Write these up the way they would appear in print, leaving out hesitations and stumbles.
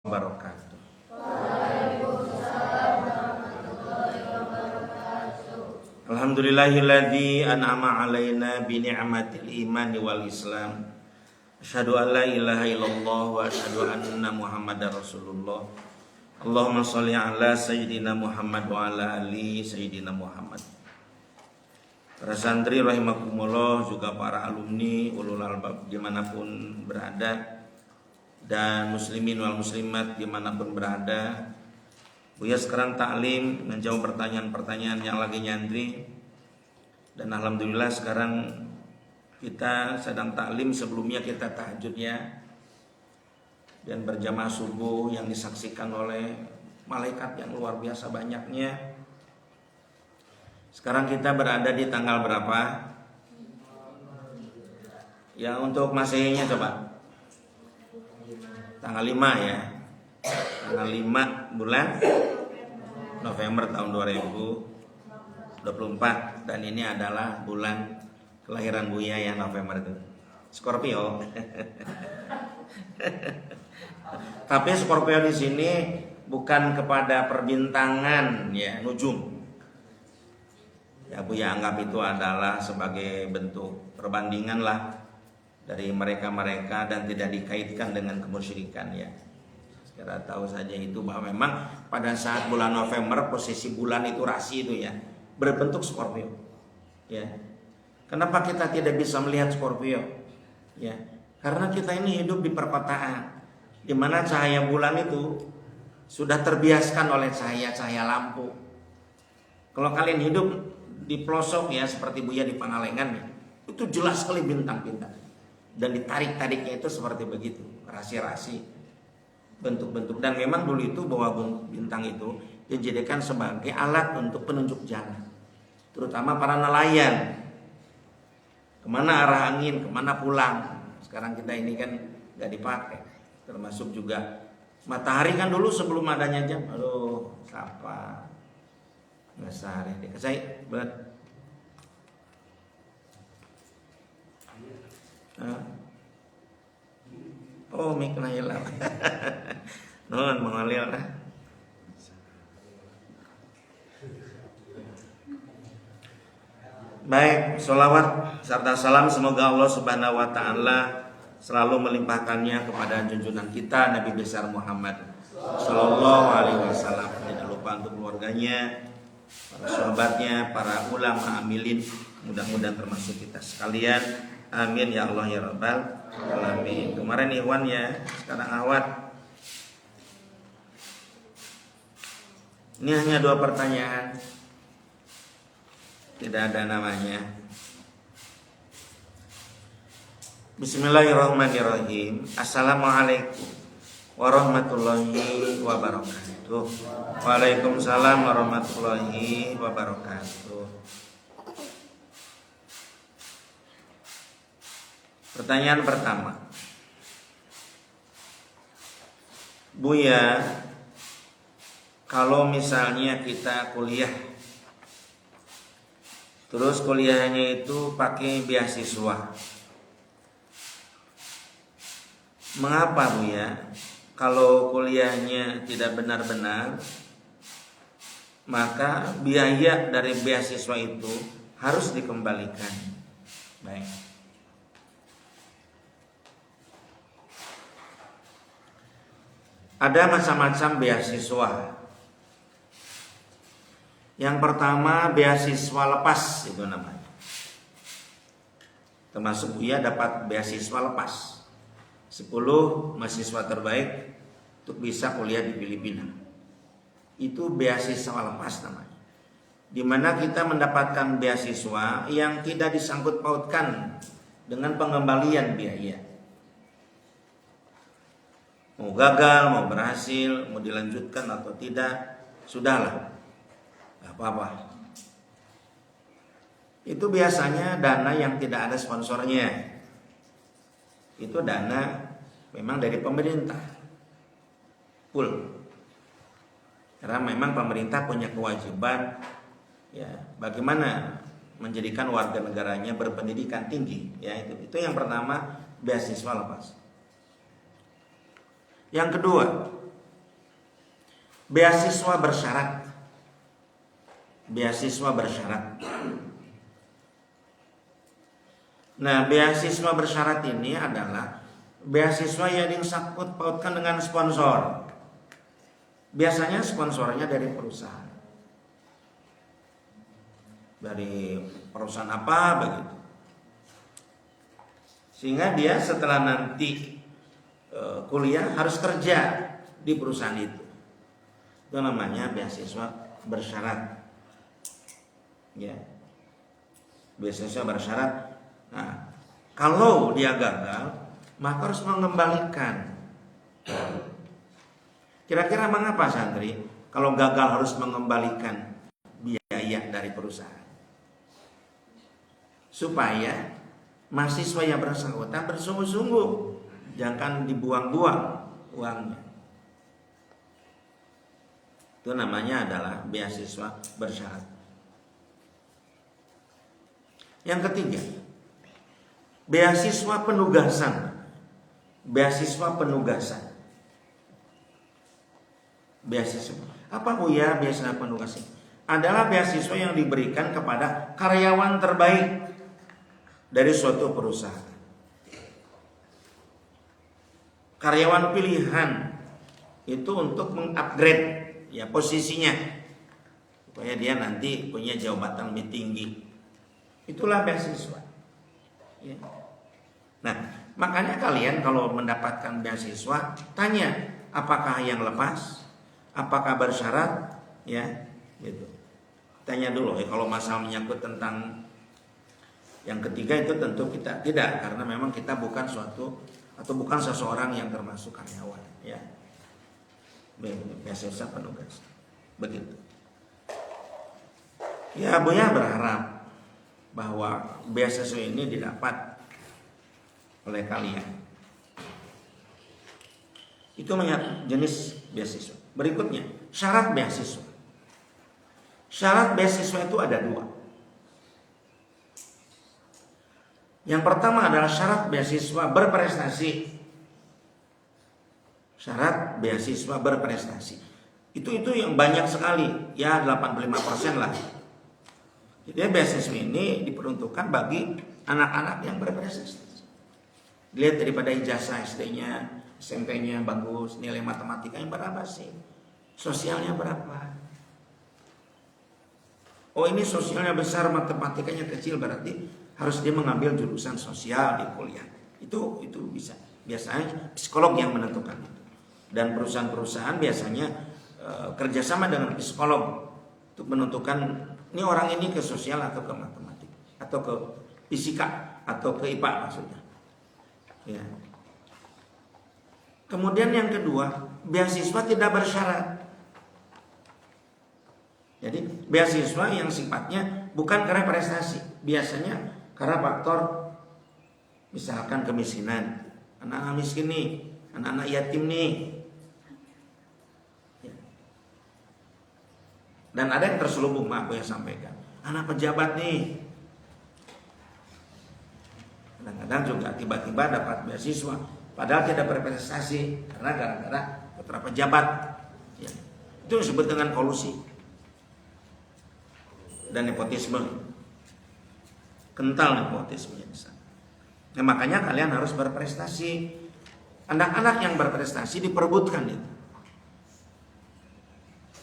Wabarakatuh. Alhamdulillahilladzi an'ama 'alaina bi ni'matil iman wal islam. Asyhadu an la ilaha illallah wa asyhadu anna Muhammadar Rasulullah. Allahumma shalli ala sayyidina Muhammad wa ala ali sayyidina Muhammad. Para santri rahimakumullah, juga para alumni ulul albab dimanapun berada, dan muslimin wal muslimat dimanapun berada. Buya sekarang taklim menjawab pertanyaan-pertanyaan yang lagi nyantri. Dan alhamdulillah sekarang kita sedang taklim, sebelumnya kita tahajud ya, dan berjamaah subuh yang disaksikan oleh malaikat yang luar biasa banyaknya. Sekarang kita berada di tanggal berapa? Ya, untuk Masehinya coba. Tanggal 5 ya. Tanggal 5 bulan November tahun 2024. Dan ini adalah bulan kelahiran Buya ya, November itu. Scorpio. Tapi Scorpio di sini bukan kepada perbintangan ya, nujum. Ya, Buya anggap itu adalah sebagai bentuk perbandingan lah dari mereka-mereka dan tidak dikaitkan dengan kemusyrikan ya. Secara tahu saja itu bahwa memang pada saat bulan November posisi bulan itu rasi itu ya, berbentuk Scorpio. Ya. Kenapa kita tidak bisa melihat Scorpio? Ya, karena kita ini hidup di perkotaan di mana cahaya bulan itu sudah terbiaskan oleh cahaya-cahaya lampu. Kalau kalian hidup di pelosok ya, seperti Buya di Pangalengan ya, itu jelas sekali bintang-bintang. Dan ditarik-tariknya itu seperti begitu, rasi-rasi, bentuk-bentuk. Dan memang dulu itu bahwa bintang itu dijadikan sebagai alat untuk penunjuk jalan, terutama para nelayan, kemana arah angin, kemana pulang. Sekarang kita ini kan gak dipakai. Termasuk juga matahari kan dulu sebelum adanya jam, aduh siapa nggak sehari deh saya berat. Oh, mikna hilang. Nun mengalir lah. Baik, sholawat serta salam semoga Allah Subhanahu wa taala selalu melimpahkannya kepada junjungan kita Nabi besar Muhammad sallallahu alaihi wasallam. Tidak lupa untuk keluarganya, para sahabatnya, para ulama amilin, mudah-mudahan termasuk kita sekalian. Amin ya Allah ya Rabbal alamin. Kemarin Iwan ya, sekarang Awad. Ini hanya 2 pertanyaan, tidak ada namanya. Bismillahirrahmanirrahim. Assalamualaikum warahmatullahi wabarakatuh. Waalaikumsalam warahmatullahi wabarakatuh. Pertanyaan pertama, Buya, kalau misalnya kita kuliah, terus kuliahnya itu pakai beasiswa, mengapa Buya kalau kuliahnya tidak benar-benar, maka biaya dari beasiswa itu harus dikembalikan? Baik. Ada macam-macam beasiswa. Yang pertama beasiswa lepas itu namanya. Termasuk Buya dapat beasiswa lepas 10 mahasiswa terbaik untuk bisa kuliah di Filipina. Itu beasiswa lepas namanya. Di mana kita mendapatkan beasiswa yang tidak disangkut pautkan dengan pengembalian biaya. Mau gagal, mau berhasil, mau dilanjutkan atau tidak, sudahlah, gak apa-apa. Itu biasanya dana yang tidak ada sponsornya. Itu dana memang dari pemerintah, full. Karena memang pemerintah punya kewajiban ya, bagaimana menjadikan warga negaranya berpendidikan tinggi. Ya, itu yang pertama, beasiswa lepas. Yang kedua, beasiswa bersyarat. Beasiswa bersyarat. Nah, beasiswa bersyarat ini adalah beasiswa yang disangkut pautkan dengan sponsor. Biasanya sponsornya dari perusahaan. Dari perusahaan apa begitu. Sehingga dia setelah nanti kuliah harus kerja di perusahaan itu. Itu namanya beasiswa bersyarat. Ya. Beasiswa bersyarat. Nah, kalau dia gagal, maka harus mengembalikan. Kira-kira mengapa santri kalau gagal harus mengembalikan biaya dari perusahaan? Supaya mahasiswa yang bersangkutan bersungguh-sungguh, jangan dibuang-buang uangnya. Itu namanya adalah beasiswa bersyarat. Yang ketiga, beasiswa penugasan. Beasiswa penugasan. Beasiswa. Apa Buya beasiswa penugasan? Adalah beasiswa yang diberikan kepada karyawan terbaik dari suatu perusahaan. Karyawan pilihan itu untuk mengupgrade ya posisinya supaya dia nanti punya jabatan lebih tinggi. Itulah beasiswa. Ya. Nah, makanya kalian kalau mendapatkan beasiswa tanya apakah yang lepas, apakah bersyarat, ya, gitu. Tanya dulu ya kalau masalah menyangkut tentang yang ketiga itu tentu kita tidak, karena memang kita bukan suatu atau bukan seseorang yang termasuk karyawan, ya. Beasiswa penugas. Begitu. Ya, Buya berharap bahwa beasiswa ini didapat oleh kalian. Itu jenis beasiswa. Berikutnya, syarat beasiswa. Syarat beasiswa itu ada dua. Yang pertama adalah syarat beasiswa berprestasi. Syarat beasiswa berprestasi. Itu yang banyak sekali, ya 85% lah. Jadi beasiswa ini diperuntukkan bagi anak-anak yang berprestasi. Dilihat daripada ijazah SD-nya, SMP-nya bagus, nilai matematikanya berapa sih? Sosialnya berapa? Oh, ini sosialnya besar, matematikanya kecil, berarti harus dia mengambil jurusan sosial di kuliah. Itu bisa. Biasanya psikolog yang menentukan itu. Dan perusahaan-perusahaan biasanya kerjasama dengan psikolog untuk menentukan ini orang ini ke sosial atau ke matematik atau ke fisika atau ke IPA maksudnya. Ya. Kemudian yang kedua, beasiswa tidak bersyarat. Jadi beasiswa yang sifatnya bukan karena prestasi, biasanya karena faktor misalkan kemiskinan, anak-anak miskin nih, anak-anak yatim nih. Ya. Dan ada yang terselubung, maaf yang sampaikan, anak pejabat nih. Kadang-kadang juga tiba-tiba dapat beasiswa, padahal tidak berprestasi karena gara-gara putra pejabat. Ya. Itu disebut dengan kolusi dan nepotisme. Kental nepotismenya di sana. Nah, makanya kalian harus berprestasi. Anak-anak yang berprestasi diperebutkan itu.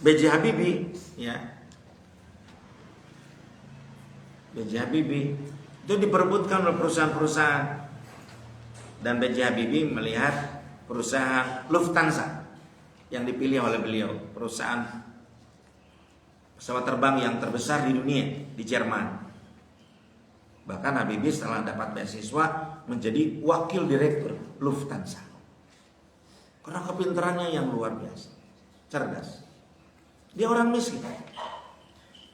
B.J. Habibie, ya. B.J. Habibie itu diperebutkan oleh perusahaan-perusahaan. Dan B.J. Habibie melihat perusahaan Lufthansa yang dipilih oleh beliau, perusahaan pesawat terbang yang terbesar di dunia, di Jerman. Bahkan Habibie setelah dapat beasiswa menjadi wakil direktur Lufthansa. Karena kepintarannya yang luar biasa, cerdas. Dia orang miskin.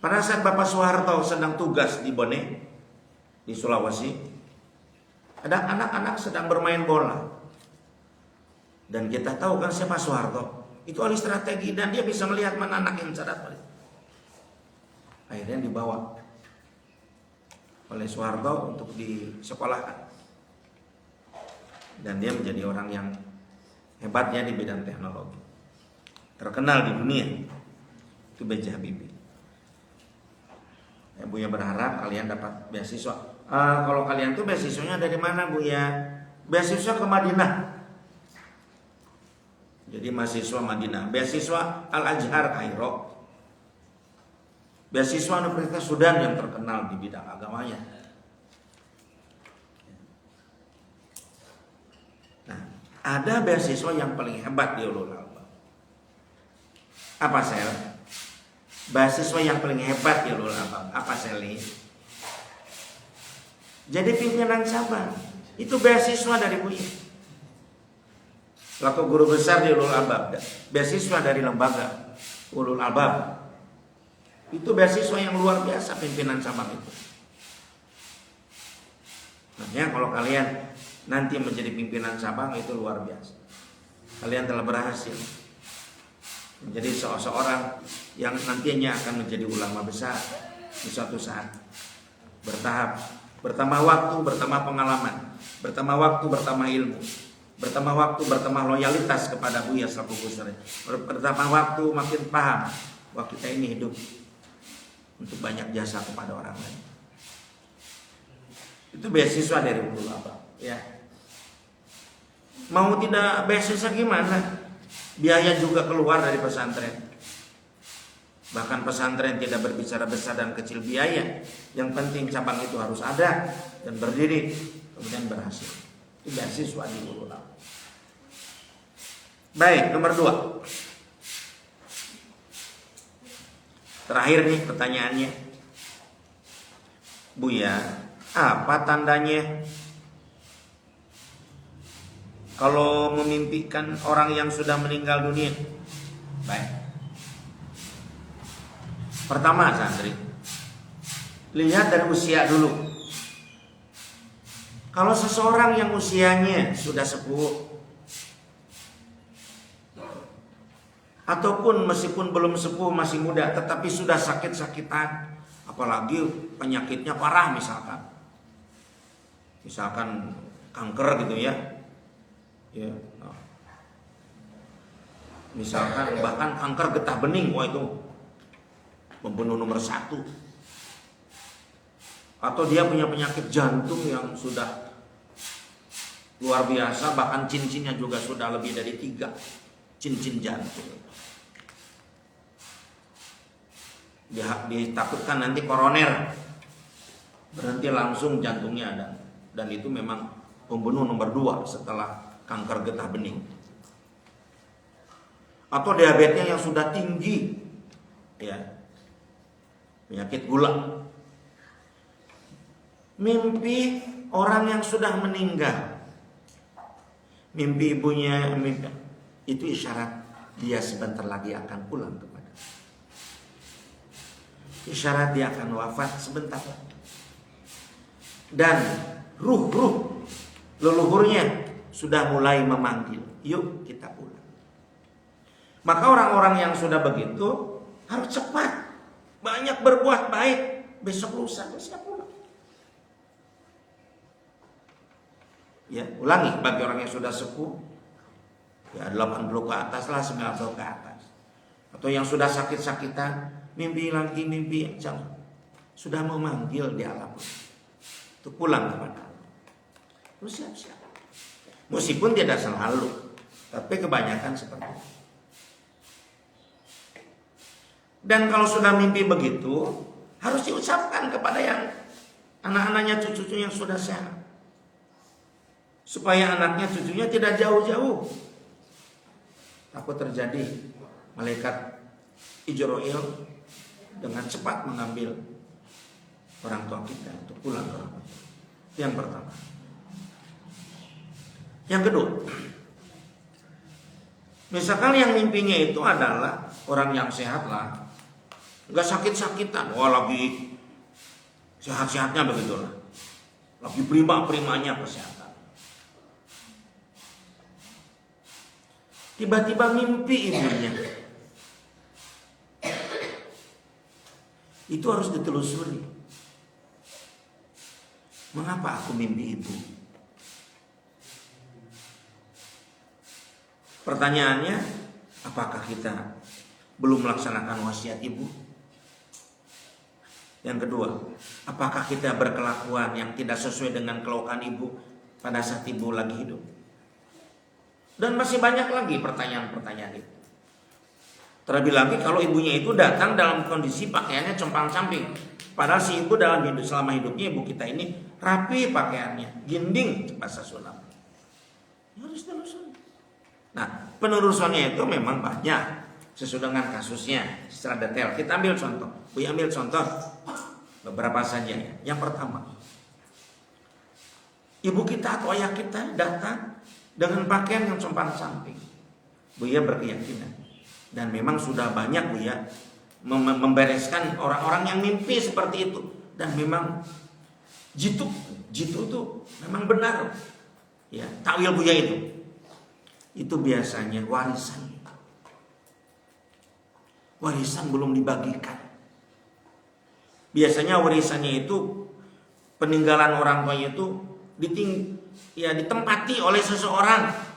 Pada saat Bapak Soeharto sedang tugas di Bone, di Sulawesi, ada anak-anak sedang bermain bola. Dan kita tahu kan siapa Soeharto. Itu ahli strategi dan dia bisa melihat mana anak yang cerdas. Akhirnya dibawa oleh Soeharto untuk disekolahkan. Dan dia menjadi orang yang hebat ya di bidang teknologi. terkenal di dunia. Itu B.J. Habibie. Ya, Buya berharap kalian dapat beasiswa. Kalau kalian tuh beasiswanya dari mana, Buya? Beasiswa ke Madinah. Jadi mahasiswa Madinah. Beasiswa Al-Azhar Kairo. Beasiswa Universitas Sudan yang terkenal di bidang agamanya. Nah, ada beasiswa yang paling hebat di Ulul Albab. Apa sel? Beasiswa yang paling hebat di Ulul Albab. Apa sel ini? Jadi pimpinan cabang itu beasiswa dari Buya. Selaku guru besar di Ulul Albab, beasiswa dari lembaga Ulul Albab. Itu beasiswa yang luar biasa pimpinan cabang itu. Makanya kalau kalian nanti menjadi pimpinan cabang itu luar biasa. Kalian telah berhasil menjadi seorang yang nantinya akan menjadi ulama besar di suatu saat. Bertahap, bertambah waktu, bertambah pengalaman, bertambah waktu, bertambah ilmu, bertambah waktu, bertambah loyalitas kepada Buya selaku Gus Dur. Bertambah waktu makin paham bahwa kita ini hidup untuk banyak jasa kepada orang lain. Itu beasiswa dari Ulul Albab, ya. Mau tidak beasiswa gimana? Biaya juga keluar dari pesantren. Bahkan pesantren tidak berbicara besar dan kecil biaya. Yang penting cabang itu harus ada dan berdiri, kemudian berhasil. Itu beasiswa di Ulul Albab. Baik, nomor 2. Terakhir nih pertanyaannya, Buya, apa tandanya kalau memimpikan orang yang sudah meninggal dunia? Baik. Pertama, santri, lihat dari usia dulu. Kalau seseorang yang usianya sudah sepuh, ataupun meskipun belum sepuh masih muda tetapi sudah sakit-sakitan, apalagi penyakitnya parah, misalkan kanker gitu ya, misalkan bahkan kanker getah bening, wah itu membunuh nomor 1. Atau dia punya penyakit jantung yang sudah luar biasa, bahkan cincinnya juga sudah lebih dari 3 cincin jantung. Ditakutkan nanti koroner, berhenti langsung jantungnya, dan itu memang pembunuh nomor 2 setelah kanker getah bening. Atau diabetesnya yang sudah tinggi, ya, penyakit gula. Mimpi orang yang sudah meninggal, mimpi ibunya, itu isyarat dia sebentar lagi akan pulang kepada, isyarat dia akan wafat sebentar lagi. Dan ruh leluhurnya sudah mulai memanggil, yuk kita pulang. Maka orang-orang yang sudah begitu harus cepat, banyak berbuat baik, besok lusa bisa pulang. Ya, ulangi bagi orang yang sudah sepuh, ya 80 ke atas lah, 90 ke atas. Atau yang sudah sakit-sakitan, mimpi lagi, mimpi yang jauh, sudah memanggil di alam untuk pulang kepada Allah. Terus siap-siap. Meskipun tidak selalu, tapi kebanyakan seperti itu. Dan kalau sudah mimpi begitu, harus diucapkan kepada yang anak-anaknya, cucu-cucunya yang sudah sehat, supaya anaknya, cucunya tidak jauh-jauh. Takut terjadi malaikat Ijroil dengan cepat mengambil orang tua kita untuk pulang ke rumah. Yang pertama. Yang kedua, misalkan yang mimpinya itu adalah orang yang sehat lah, nggak sakit-sakitan, wah lagi sehat-sehatnya begitulah, lagi prima-primanya kesehatan. Tiba-tiba mimpi ibunya, itu harus ditelusuri. Mengapa aku mimpi ibu? Pertanyaannya, Apakah kita belum melaksanakan wasiat ibu? Yang kedua, apakah kita berkelakuan yang tidak sesuai dengan kelakuan ibu pada saat ibu lagi hidup? Dan masih banyak lagi pertanyaan-pertanyaan itu. Terlebih lagi kalau ibunya itu datang dalam kondisi pakaiannya compang-camping. Padahal si ibu selama hidupnya ibu kita ini rapi pakaiannya, ginding bahasa Sunda. Harus telusuri. Nah, penelusurannya itu memang banyak sesuai dengan kasusnya secara detail. Kita ambil contoh. Buya ambil contoh beberapa saja ya. Yang pertama, ibu kita atau ayah kita datang dengan pakaian yang compang-camping. Buya berkeyakinan dan memang sudah banyak Buya membereskan orang-orang yang mimpi seperti itu, dan memang jitu itu memang benar ya. Takwil Buya itu biasanya warisan belum dibagikan. Biasanya warisannya itu peninggalan orang tuanya itu ditempati oleh seseorang.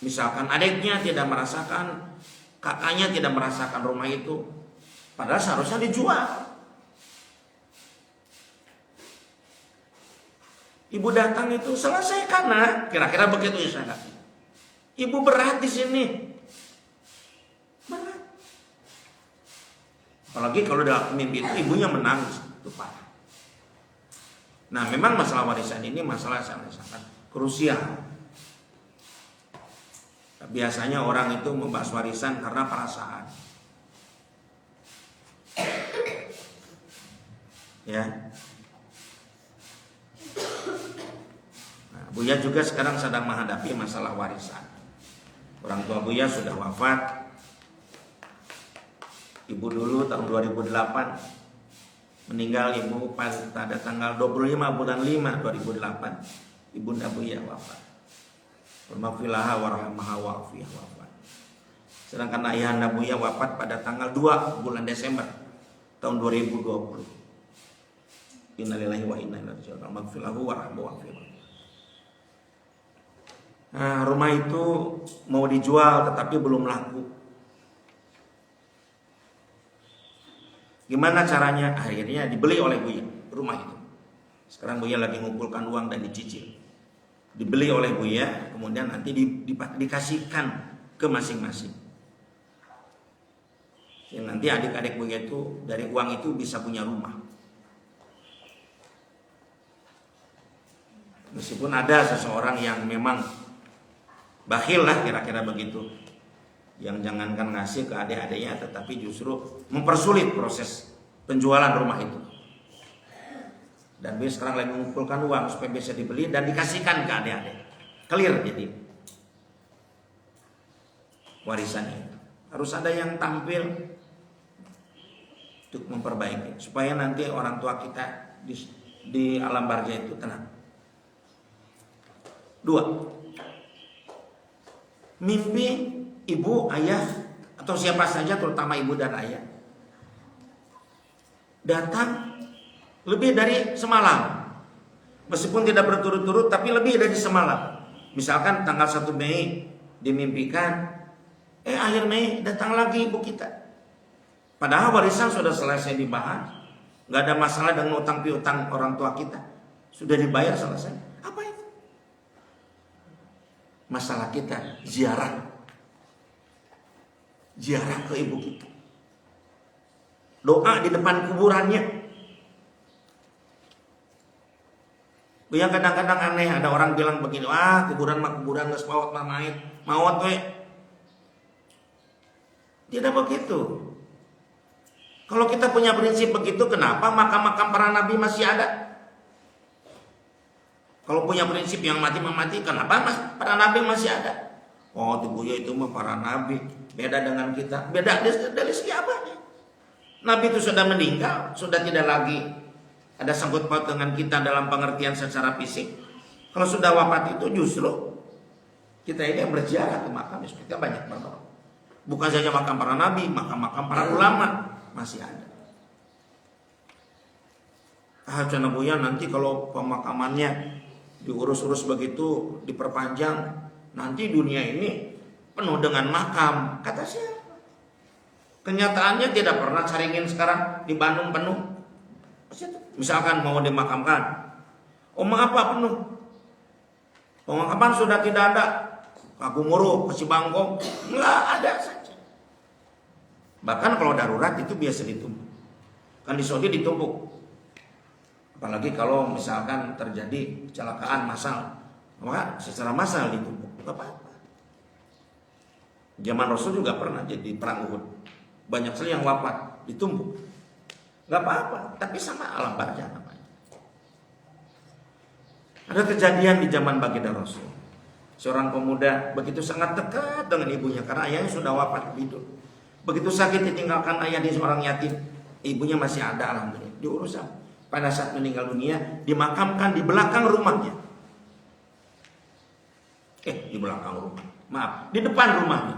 Misalkan adiknya tidak merasakan, kakaknya tidak merasakan rumah itu, padahal seharusnya dijual. Ibu datang itu selesai karena kira-kira begitu ya saya. Ibu berat di sini, berat. Apalagi kalau dalam mimpi itu ibunya menangis, itu parah. Nah, memang masalah warisan ini masalah sangat krusial. Biasanya orang itu membahas warisan karena perasaan. Ya. Nah, Buya juga sekarang sedang menghadapi masalah warisan. Orang tua Buya sudah wafat. Ibu dulu tahun 2008 meninggal, ibu pada tanggal 25 bulan 5 2008. Ibunda Buya wafat. Maghfirlaha warahmaha wa'afiyah wafat. Sedangkan ayahanda Buya wafat pada tanggal 2 bulan Desember tahun 2020. Innalillahi wa inna ilaihi raji'un. Maghfirlahu warahmahu wa'afiyah. Nah, rumah itu mau dijual tetapi belum laku. Gimana caranya? Akhirnya dibeli oleh Buya rumah itu. Sekarang Buya lagi ngumpulkan uang dan dicicil. Dibeli oleh Buya, kemudian nanti dikasihkan ke masing-masing. Yang nanti adik-adik Buya itu dari uang itu bisa punya rumah. Meskipun ada seseorang yang memang bakhil lah kira-kira begitu, yang jangankan ngasih ke adik-adiknya tetapi justru mempersulit proses penjualan rumah itu. Dan Buya sekarang lagi mengumpulkan uang supaya bisa dibeli dan dikasihkan ke adik-adik. Clear jadi warisannya. Harus ada yang tampil untuk memperbaiki supaya nanti orang tua kita di alam barzah itu tenang. 2. Mimpi ibu, ayah atau siapa saja terutama ibu dan ayah datang lebih dari semalam, meskipun tidak berturut-turut tapi lebih dari semalam. Misalkan tanggal 1 Mei dimimpikan, akhir Mei datang lagi ibu kita, padahal warisan sudah selesai dibahas, nggak ada masalah dengan utang piutang orang tua kita, sudah dibayar selesai. Apa itu? Masalah kita ziarah ke ibu kita, doa di depan kuburannya. Buya kadang-kadang aneh, ada orang bilang begini, kuburan geus maot mah maot we. Tidak begitu. Kalau kita punya prinsip begitu, kenapa makam-makam para nabi masih ada? Kalau punya prinsip yang mati, kenapa para nabi masih ada? Oh, di Buya itu mah para nabi beda dengan kita. Beda dari segi apa? Nabi itu sudah meninggal, sudah tidak lagi ada sangkut paut dengan kita dalam pengertian secara fisik. Kalau sudah wafat itu justru kita ini yang berziarah ke makam, kita banyak banget. Bukan saja makam para nabi, makam-makam para ulama masih ada. Buya nanti kalau pemakamannya diurus-urus begitu, diperpanjang, nanti dunia ini penuh dengan makam. Kata siapa? Kenyataannya tidak pernah Caringin sekarang di Bandung penuh. Misalkan mau dimakamkan, maaf Pak, penuh. Pemakaman sudah tidak ada. Kagumuru, ke Cibangkong, nggak ada saja. Bahkan kalau darurat itu biasa ditumpuk. Kan di Saudi ditumpuk. Apalagi kalau misalkan terjadi kecelakaan massal, maka secara massal ditumpuk. Nggak apa-apa. Zaman Rasul juga pernah jadi perang Uhud. Banyak sekali yang wafat, ditumpuk. Nggak apa-apa, tapi sama alam barzah namanya. Ada kejadian di zaman baginda Rasul. Seorang pemuda begitu sangat dekat dengan ibunya karena ayahnya sudah wafat hidup. Begitu sakit ditinggalkan ayah di seorang yatim, ibunya masih ada alhamdulillah. Diurus. Pada saat meninggal dunia dimakamkan di belakang rumahnya. Di belakang rumah. Maaf, di depan rumahnya.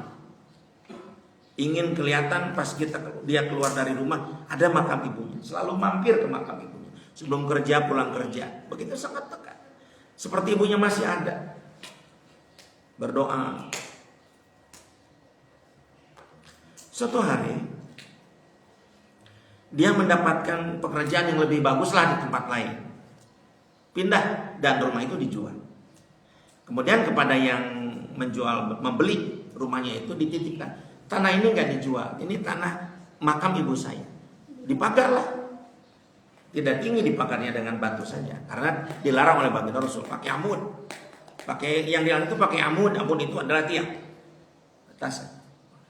Ingin kelihatan pas dia keluar dari rumah ada makam ibunya. Selalu mampir ke makam ibunya. Sebelum kerja, pulang kerja. Begitu sangat dekat. Seperti ibunya masih ada. Berdoa. Suatu hari dia mendapatkan pekerjaan yang lebih baguslah di tempat lain. Pindah dan rumah itu dijual. Kemudian kepada yang membeli rumahnya itu dititipkan, tanah ini nggak dijual, ini tanah makam ibu saya. Dipagarlah. Tidak tinggi dipagarnya dengan batu saja, karena dilarang oleh baginda Rasul pakai amud. Pakai yang dilarang itu pakai amud itu adalah tiang atas.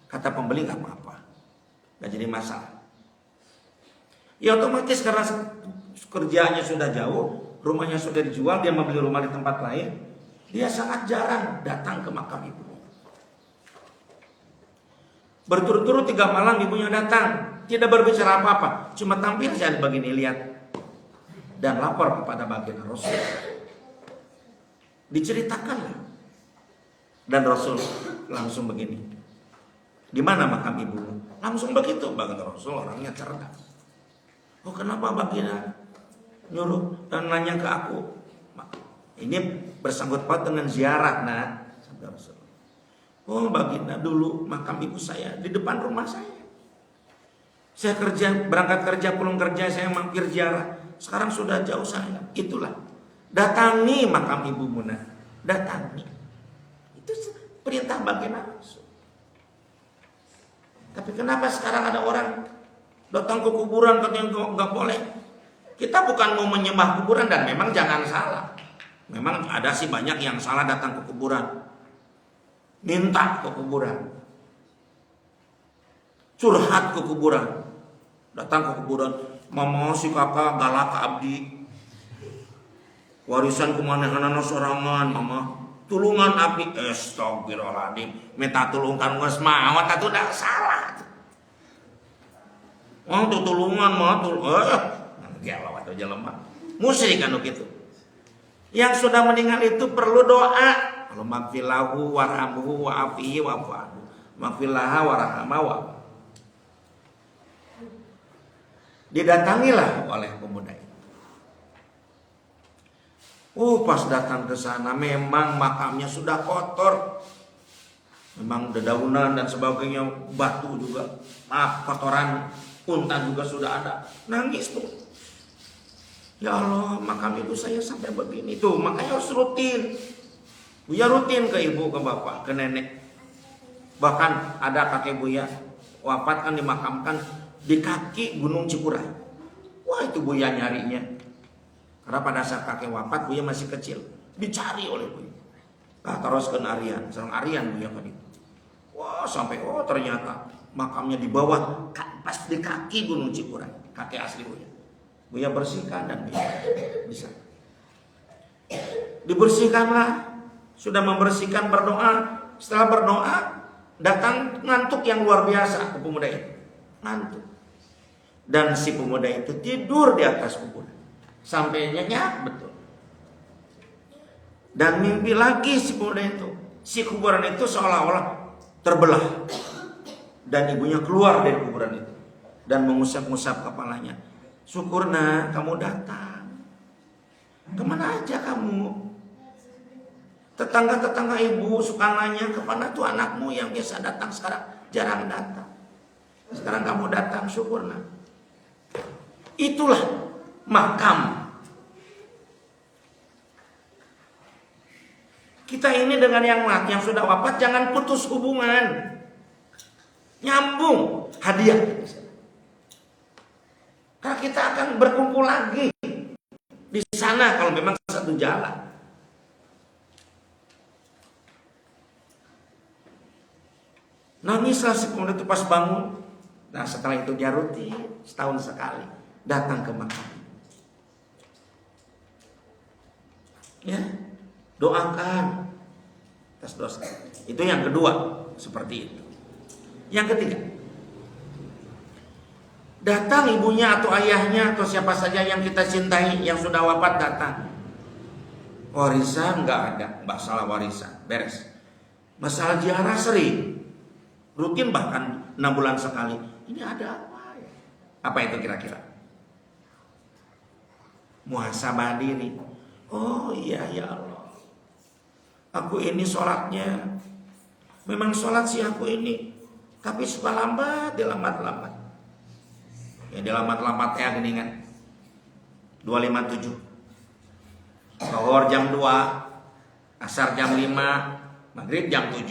Kata pembeli nggak apa-apa, nggak jadi masalah. Ya otomatis karena kerjanya sudah jauh, rumahnya sudah dijual, dia membeli rumah di tempat lain, dia sangat jarang datang ke makam ibu. Berturut-turut 3 malam ibunya datang, tidak berbicara apa-apa, cuma tampil saja begini, lihat dan lapor kepada baginda Rasul. Diceritakanlah. Dan Rasul langsung begini. Di mana makam ibu? Langsung begitu. Baginda Rasul orangnya cerdas. Kenapa baginda nyuruh dan nanya ke aku? Ini bersangkut paut dengan ziarah, nah, sabda Rasul. Baginda dulu makam ibu saya di depan rumah saya. Saya berangkat kerja, pulang kerja, saya mampir ziarah. Sekarang sudah jauh saya. Itulah. Datangi makam ibu Muna. Datangi. Itu perintah baginda Rasul. Tapi kenapa sekarang ada orang datang ke kuburan katanya nggak boleh? Kita bukan mau menyembah kuburan, dan memang jangan salah. Memang ada sih banyak yang salah datang ke kuburan. Minta ke kuburan. Curhat ke kuburan. Datang ke kuburan. Mama si kakak galak abdi. Warisan kumanehana sorangan mama. Tulungan abdi. Astagfirullahaladzim. Minta tulungkan geus maot atuh da salah. Tuh tulungan mah gelawat atuh jelema. Musyrik anu kitu. Yang sudah meninggal itu perlu doa. Kalau magfilahu warhamhu wa'afihi wa'fu'anhu. Magfilaha warhamha wa'afihi. Didatangilah oleh pemuda itu. Pas datang ke sana memang makamnya sudah kotor. Memang dedaunan dan sebagainya, batu juga. Kotoran unta juga sudah ada. Nangis tuh. Ya Allah, makam ibu saya sampai begini. Tuh, makanya harus rutin. Buya rutin ke ibu, ke bapak, ke nenek. Bahkan ada kakek Buya wafat kan dimakamkan di kaki Gunung Cikuray. Wah, itu Buya nyarinya. Karena pada saat kakek wafat Buya masih kecil. Dicari oleh Buya. Terus ke Arian, serang Arian Buya kan itu. Wah, sampai ternyata makamnya di bawah, pas di kaki Gunung Cikuray. Kakek asli Buya. Buya bersihkan dan bisa. Dibersihkanlah. Sudah membersihkan, berdoa. Setelah berdoa, datang ngantuk yang luar biasa ke pemuda itu. Ngantuk. Dan si pemuda itu tidur di atas kuburan. Sampai nyenyak betul. Dan mimpi lagi si pemuda itu. Si kuburan itu seolah-olah terbelah. Dan ibunya keluar dari kuburan itu. Dan mengusap-ngusap kepalanya. Syukurna kamu datang. Kemana aja kamu? Tetangga-tetangga ibu suka nanya, kemana tuh anakmu yang biasa datang sekarang jarang datang. Sekarang kamu datang, syukur nak. Itulah makam. Kita ini dengan yang sudah wafat jangan putus hubungan. Nyambung hadiah. Karena kita akan berkumpul lagi di sana kalau memang satu jalan. Nangislah kemudian itu pas bangun. Nah setelah itu dia rutin setahun sekali datang ke makam. Ya, doakan atas dosa. Itu yang kedua, seperti itu. Yang ketiga, datang ibunya atau ayahnya atau siapa saja yang kita cintai yang sudah wafat datang. Warisan nggak ada, masalah warisan beres. Masalah ziarah sering. Rutin bahkan 6 bulan sekali. Ini ada apa ya? Apa itu kira-kira? Muhasabah diri. Oh iya ya Allah, aku ini sholatnya memang sholat sih aku ini, tapi suka lambat, dilambat-lambat. Ya dilambat-lambatnya gini kan 257. Zuhur jam 2, asar jam 5, maghrib jam 7.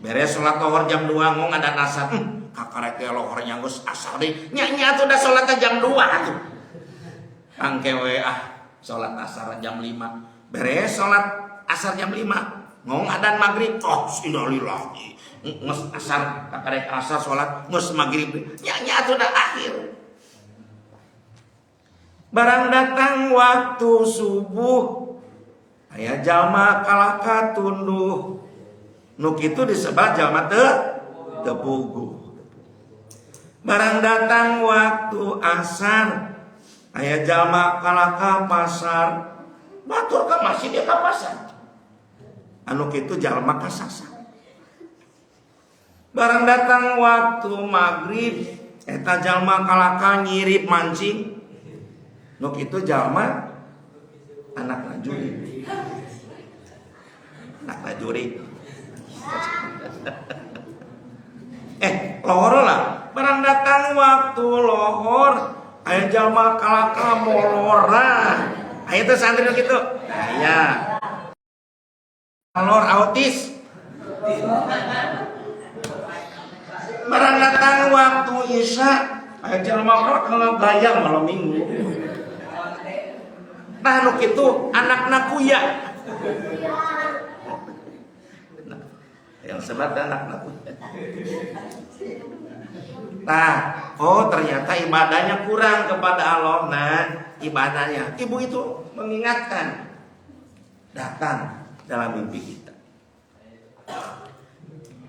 Beres sholat lohor jam 2 ngong ada asar. Kakarek lohornya ngos asar deh. Nyanyi tuh udah sholatnya jam 2 tuh. Angke WA sholat asar jam 5. Beres sholat asar jam 5 ngong adan maghrib. Oh innalillah. Ngos asar kakarek asar sholat ngos maghrib. Nyanyi tuh udah akhir. Barang datang waktu subuh, aya jalma kalaka tunduh. Nuk itu disebut jalma tepugu. Barang datang waktu asar, aya jalma kalaka pasar. Batur ka masih dia ka pasar. Anu kitu jalma kasasar. Barang datang waktu maghrib, eta jalma kalaka nyirip mancing. Nuk itu jalma anak najuri. Anak najuri. Lohor lah. Barang datang waktu lohor, aya jalma kalaka molora. Aya teh santri gitu. Aya. Molor autis. Barang datang waktu isya, aya jalma kalaka gayang malam minggu. Nah nu kitu anakna kuya. Yang sebat anak. Nah, oh ternyata ibadahnya kurang kepada Allah. Nah, ibadahnya. Ibu itu mengingatkan. Datang dalam mimpi kita.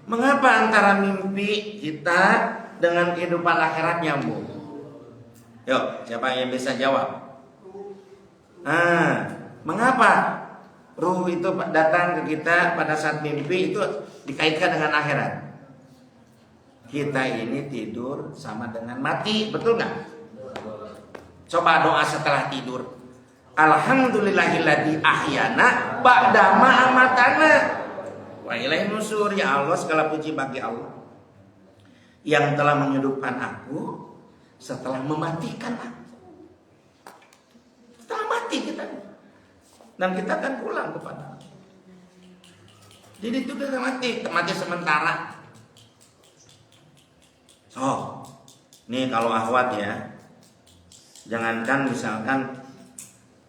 Mengapa antara mimpi kita dengan kehidupan akhirat nyambung? Yuk, siapa yang bisa jawab? Nah, mengapa ruh itu datang ke kita pada saat mimpi itu dikaitkan dengan akhirat? Kita ini tidur sama dengan mati, betul nggak? Coba doa setelah tidur. Alhamdulillahilladzi ahyana ba'da ma amatana wa ilaihi nusur. Ya Allah, segala puji bagi Allah yang telah menghidupkan aku setelah mematikan aku. Setelah mati kita, dan kita akan pulang kepada Allah. Jadi itu udah mati sementara. Oh, nih kalau ahwat ya, jangankan misalkan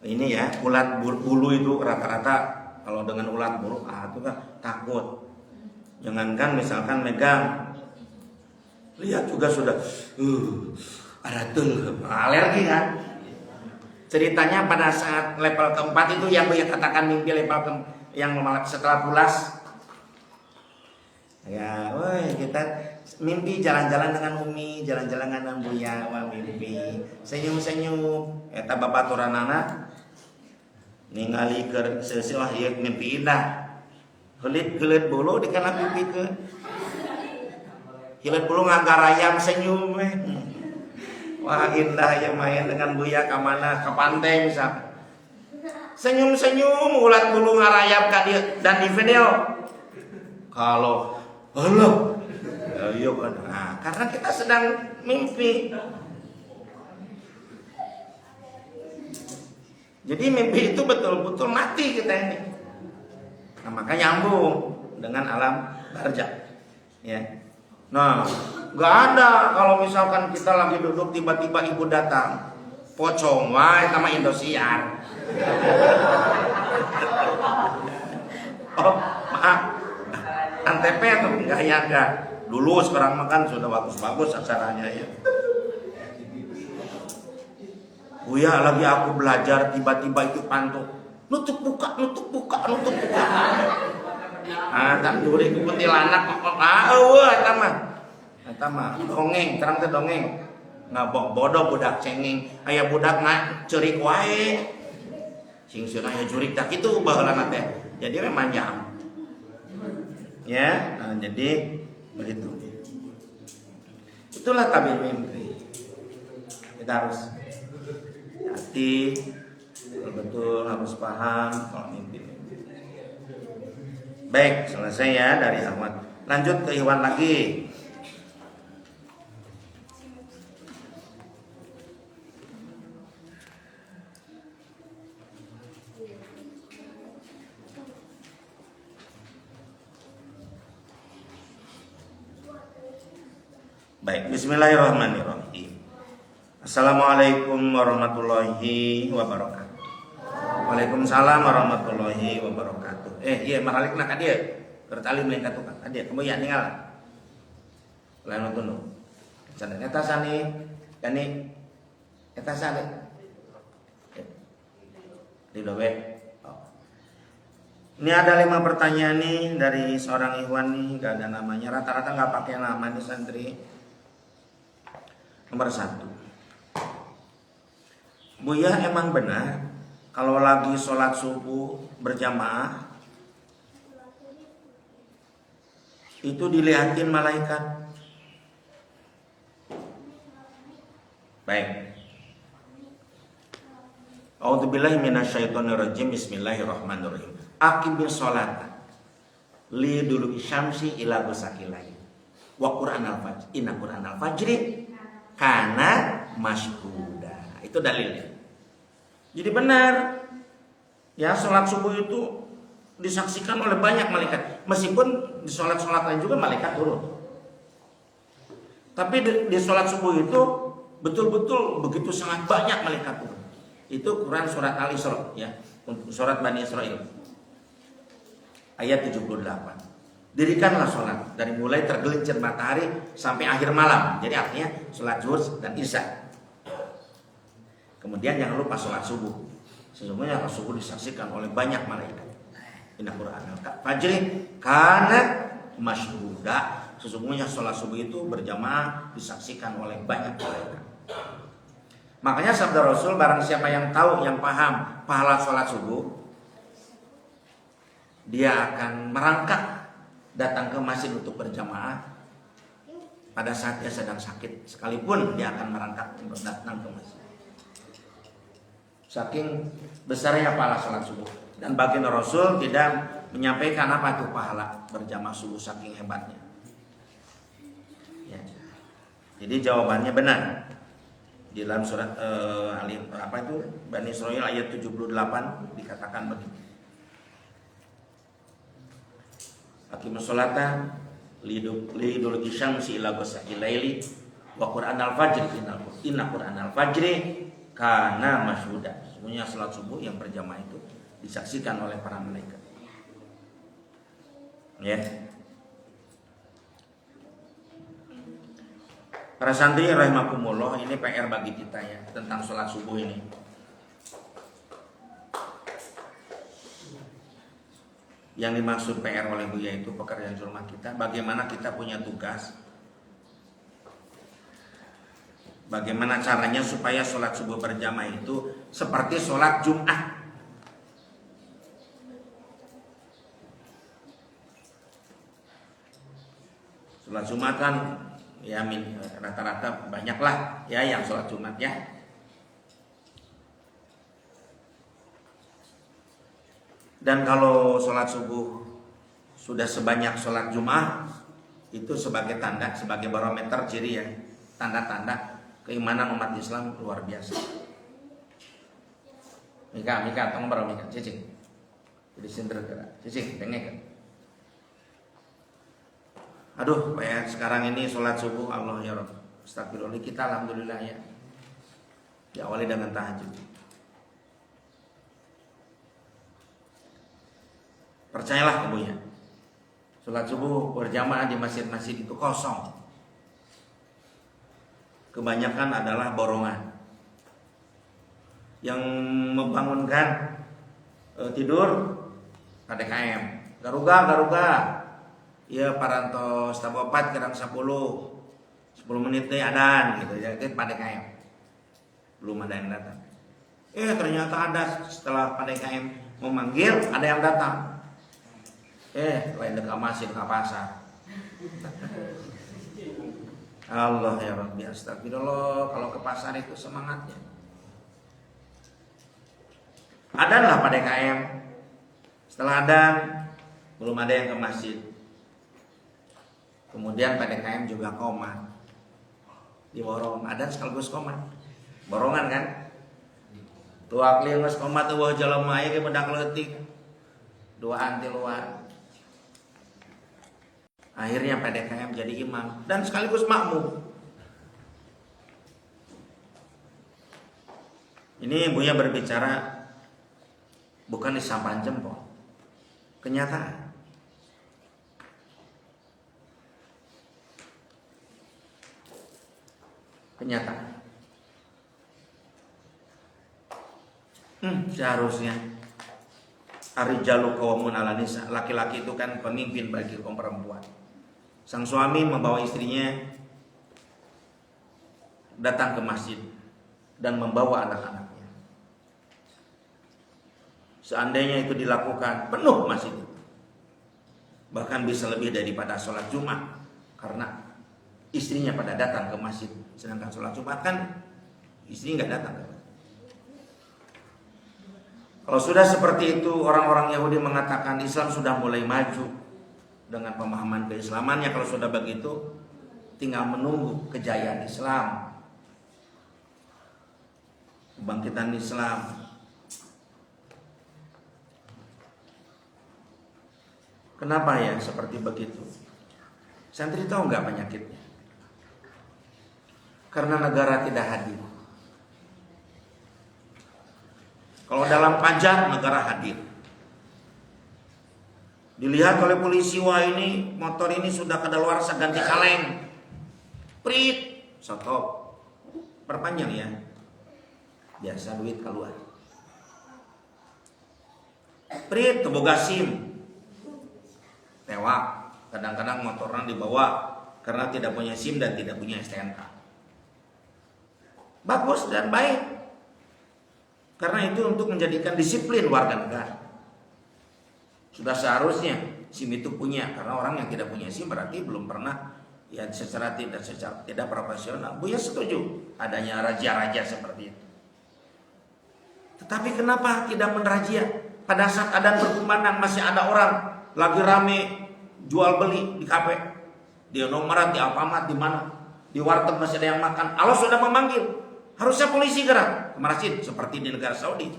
ini ya ulat bulu itu rata-rata kalau dengan ulat bulu itu kan takut. Jangankan misalkan megang, lihat juga sudah ada alergi kan. Ceritanya pada saat level keempat itu yang Buya katakan mimpi level yang setelah pulas. Ya, woi kita mimpi jalan-jalan dengan Umi, jalan-jalan dengan Buya, wah mimpi senyum-senyum. Eta babaturanana ningali ke seuseul ieu mimpi indah. Gelit bulu dikana mimpi ke. Gelit bulu ngagarayam senyum we. Wah indah ya main dengan Buya ke mana? Ke pantai misalkan. senyum-senyum ulat bulu ngarayap ka dia dan di video. Kalau halo, ayo kan. Nah, karena kita sedang mimpi. Jadi mimpi itu betul-betul mati kita ini. Nah, maka nyambung dengan alam barzakh. Ya. Nah, nggak ada kalau misalkan kita lagi duduk tiba-tiba ibu datang, pocong, wah, itu mah Indosiar. Oh, maaf, Antep atau enggak ya enggak. Dulu sekarang makan sudah bagus-bagus acaranya ya. Buya lagi aku belajar tiba-tiba itu pantuk. Nutup buka. Ah, tak duri ku kuntilanak kok. Eta mah dongeng, terang teh dongeng. Ngabok bodoh budak cengeng. Aya budak ceurik wae. Sing sieuna aya jurik tak kitu baheulana teh. Jadi memang jam. Ya, nah, jadi begitu. Itulah tabir mimpi. Kita harus hati, betul harus paham kalau mimpi. Baik, selesai ya dari Ahmad. Lanjut ke Iwan lagi. Baik, bismillahirrahmanirrahim. Assalamualaikum warahmatullahi wabarakatuh. Waalaikumsalam warahmatullahi wabarakatuh. Iya maralikna ka dieu. Keur tali meulih ka tukang. Adieu kamu ya ninggal. Lain tunu. Cenah eta sani, yani eta sani. Di dobe. Ini ada 5 pertanyaan nih dari seorang ikhwan nih, gak ada namanya, rata-rata gak pakai nama nih santri. Nomor 1, Buya emang benar kalau lagi sholat subuh berjamaah itu dilihatin malaikat? Baik. A'udzubillahi minasyaitonirrajim. Bismillahirrahmanirrahim. Aqimish sholata li duluki syamsi ila ghasaqil lail wa qur'anal fajr inna qur'anal fajri kana masyhuda. Itu dalilnya. Jadi benar ya, sholat subuh itu disaksikan oleh banyak malaikat. Meskipun di sholat-sholat lain juga malaikat turun, tapi di sholat subuh itu betul-betul begitu sangat banyak malaikat turun. Itu Quran surat Al-Isra ya, surat Bani Israil ayat 78. Dirikanlah sholat dari mulai tergelincir matahari sampai akhir malam. Jadi artinya sholat zuhur dan isya. Kemudian jangan lupa sholat subuh. Sesungguhnya sholat subuh disaksikan oleh banyak malaikat. Inna Qur'anal fajri kana masyhuda. Sesungguhnya sholat subuh itu berjamaah disaksikan oleh banyak malaikat. Makanya sabda Rasul, barang siapa yang tahu, yang paham pahala sholat subuh, dia akan merangkak datang ke masjid untuk berjamaah pada saat dia sedang sakit, sekalipun dia akan merangkak untuk datang ke masjid. Saking besarnya pahala sholat subuh. Dan baginda Rasul tidak menyampaikan apa itu pahala berjamaah subuh, saking hebatnya ya. Jadi jawabannya benar. Di dalam surat Bani Israil ayat 78 dikatakan begitu. Aqimus sholata liduluki syamsi ila ghasaqil laili wa qur'anal fajri inna qur'anal fajri kana masyhuda. Sebenarnya salat subuh yang berjamaah itu disaksikan oleh para malaikat. Ya. Para santri rahimakumullah, ini PR bagi kita ya tentang salat subuh ini. Yang dimaksud PR oleh Buya itu pekerjaan rumah kita. Bagaimana kita punya tugas, bagaimana caranya supaya sholat subuh berjamaah itu seperti sholat Jumat. Sholat Jumat kan ya rata-rata banyaklah ya yang sholat Jumat ya. Dan kalau sholat subuh sudah sebanyak sholat Jumat, itu sebagai tanda, sebagai barometer ciri ya, tanda-tanda keimanan umat Islam luar biasa. Mika, tong baru Mika, cicing. Jadi sinter gerak, cicing, tengek. Aduh, ya sekarang ini sholat subuh, Allah ya Rabb, astagfirullah, kita alhamdulillah ya, diawali dengan tahajud. Percayalah kamu ya, sholat subuh berjamaah di masjid-masjid itu kosong. Kebanyakan adalah borongan. Yang membangunkan tidur KDKM, garuga. Ya parantos tabopat kerang 10 menit deh adan gitu ya, itu KDKM. Belum ada yang datang. Ternyata ada setelah KDKM memanggil, ada yang datang. Lain dekat masjid, dekat pasar. Allah ya Rabbi, astagfirullah. Kalau ke pasar itu semangatnya. Adan lah pada KM. Setelah adan, belum ada yang ke masjid. Kemudian pada KM juga komat. Diborong, adan sekaligus komat. Borongan kan? Tuak liang komat tuh jalan maya ke bedak letik. Dua anti luar. Akhirnya PDKM jadi imam dan sekaligus makmum. Ini Buya berbicara bukan di sampan jempol, kenyataan. Kenyataan. Seharusnya Ar-rijalu qawwamun 'alan nisa, laki-laki itu kan pemimpin bagi kaum perempuan. Sang suami membawa istrinya datang ke masjid dan membawa anak-anaknya. Seandainya itu dilakukan penuh masjid itu, bahkan bisa lebih daripada sholat Jumat, karena istrinya pada datang ke masjid. Sedangkan sholat Jumat kan istri nggak datang. Kalau sudah seperti itu, orang-orang Yahudi mengatakan Islam sudah mulai maju dengan pemahaman keislamannya. Kalau sudah begitu, tinggal menunggu kejayaan Islam, kebangkitan Islam. Kenapa ya seperti begitu? Santri tahu nggak penyakitnya? Karena negara tidak hadir. Kalau dalam pajak, negara hadir. Dilihat oleh polisi, wah ini motor ini sudah kadaluarsa, ganti kaleng. Prit, stop. Perpanjang ya. Biasa duit keluar. Prit, teboga SIM. Tewak. Kadang-kadang motornya dibawa karena tidak punya SIM dan tidak punya STNK. Bagus dan baik. Karena itu untuk menjadikan disiplin warga negara. Sudah seharusnya SIM itu punya, karena orang yang tidak punya SIM berarti belum pernah ya secara tidak profesional. Buya setuju adanya raja-raja seperti itu. Tetapi kenapa tidak menerazia? Pada saat adzan berkumandang masih ada orang lagi rame jual beli di kafe, di Indomaret, di Alfamart, di mana, di warteg masih ada yang makan. Allah sudah memanggil, harusnya polisi gerak ke masjid seperti di negara Saudi.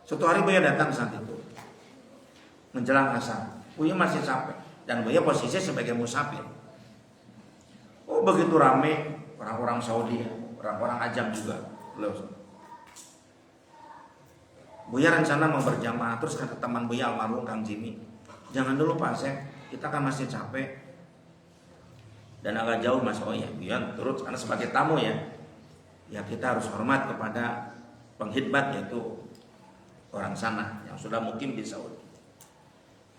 Suatu hari Buya datang saat itu menjelang asar, Buya masih sampai dan Buya posisi sebagai musafir. Oh begitu rame orang-orang Saudi, orang-orang ajam juga. Buya rencana mau berjamaah, terus kata teman Buya almarhum Kang Jimmy, jangan dulu Pak Sek, kita kan masih capek dan agak jauh Mas. Oh ya, Buya turut karena sebagai tamu ya kita harus hormat kepada penghidmat, yaitu orang sana yang sudah mukim di Saudi.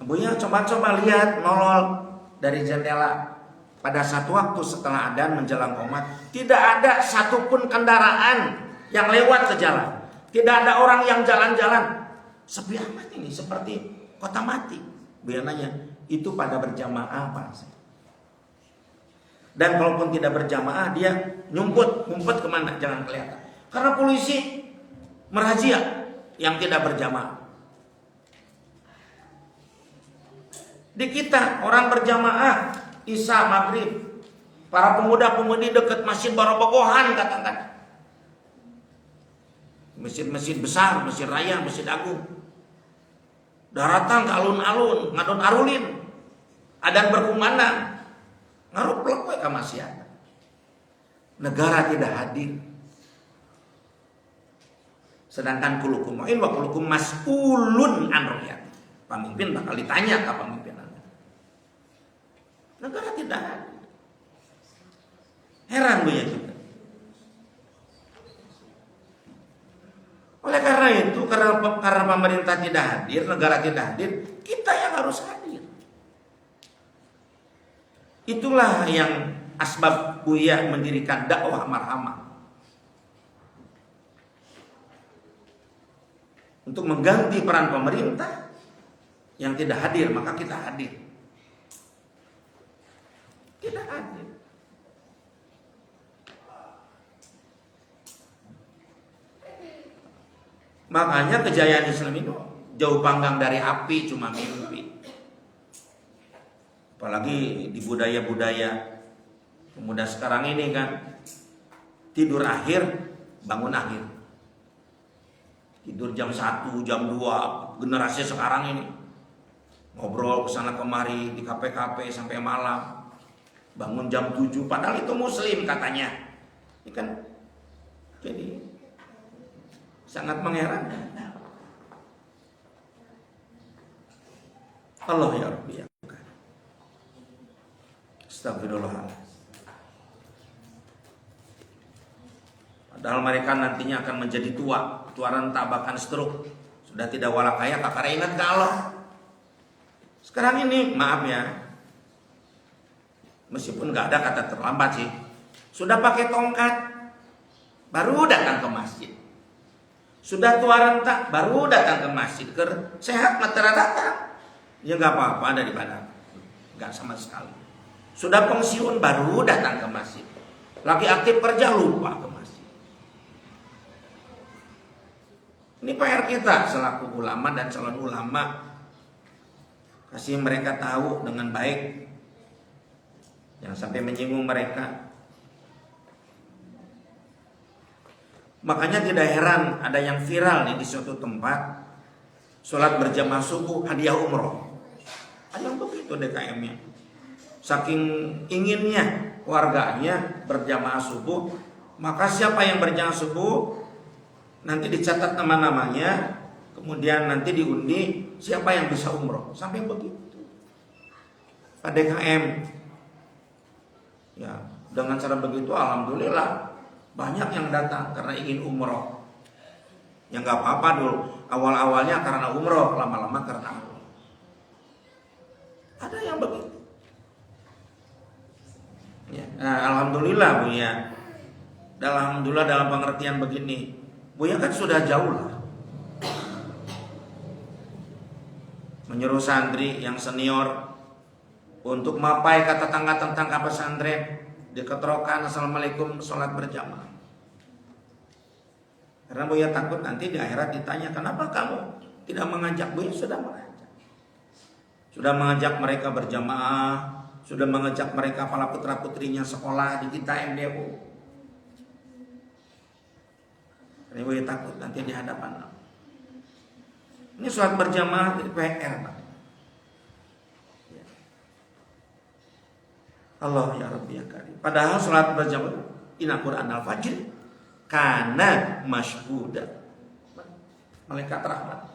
Buya coba-coba lihat, nolol dari jendela. Pada satu waktu setelah adzan menjelang qomat, tidak ada satupun kendaraan yang lewat ke jalan. Tidak ada orang yang jalan-jalan. Sepi amat ini, seperti kota mati. Buya nanya, itu pada berjamaah Pak? Dan kalaupun tidak berjamaah, dia ngumpet kemana? Jangan kelihatan. Karena polisi merazia yang tidak berjamaah. Di kita orang berjamaah Isya Maghrib, para pemuda-pemudi dekat Masjid Barobogohan katakan. Masjid-masjid besar, Masjid Raya, Masjid Agung. Daratan ke alun-alun, ngadon arulin. Adan berkumandang. Ngaruplek we ka maksiat. Negara tidak hadir. Sedangkan kulukum mu'in wa kulukum mas'ulun an rakyat. Pemimpin bakal ditanya ke pemimpinan. Negara tidak hadir. Heran bu ya kita. Oleh karena itu, karena pemerintah tidak hadir, negara tidak hadir, kita yang harus hadir. Itulah yang asbab Buya mendirikan dakwah marhamah. Untuk mengganti peran pemerintah yang tidak hadir, maka kita hadir. Kita hadir. Makanya kejayaan Islam itu jauh panggang dari api, cuma mimpi. Apalagi di budaya-budaya pemuda sekarang ini kan, tidur akhir, bangun akhir. Tidur jam 1, jam 2, generasi sekarang ini ngobrol kesana kemari di kafe-kafe sampai malam. Bangun jam 7, padahal itu muslim katanya. Ini kan jadi sangat mengherankan. Allah ya Rabbi ya. Astagfirullahaladzim. Padahal mereka nantinya akan menjadi tua renta bahkan stroke. Sudah tidak walakaya kakak ingat ke Allah. Sekarang ini maaf ya, meskipun gak ada kata terlambat sih, sudah pakai tongkat baru datang ke masjid. Sudah tua renta baru datang ke masjid. Sehat matera datang. Ya gak apa-apa daripada gak sama sekali. Sudah pensiun baru datang ke masjid. Lagi aktif kerja lupa ke masjid. Ini PR kita selaku ulama dan calon ulama. Kasih mereka tahu dengan baik. Jangan sampai menyinggung mereka. Makanya tidak heran ada yang viral nih di suatu tempat, sholat berjamaah subuh hadiah umroh. Ada yang begitu DKM-nya. Saking inginnya warganya berjamaah subuh, maka siapa yang berjamaah subuh nanti dicatat nama-namanya, kemudian nanti diundi siapa yang bisa umroh. Sampai begitu. Pak DKM. Ya, dengan cara begitu alhamdulillah banyak yang datang karena ingin umroh. Ya nggak apa-apa dulu. Awal-awalnya karena umroh, lama-lama karena Allah. Ada yang begitu. Ya, nah, alhamdulillah Bu ya. Alhamdulillah dalam pengertian begini, Bu ya kan sudah jauh lah. Menyuruh santri yang senior untuk mapai kata tangga tentang pesantren. Diketrokan assalamualaikum sholat berjamaah. Karena Buya takut nanti di akhirat ditanya, kenapa kamu tidak mengajak? Buya sudah mengajak. Sudah mengajak mereka berjamaah, sudah mengajak mereka para putra putrinya sekolah di kita MDU. Karena Buya takut nanti di hadapan Allah. Ini sholat berjamaah jadi PR Pak. Allah ya Rabbi ya Karim. Padahal sholat berjamaah ina Quran al-fajr kana masyhuda. Malaikat rahmat.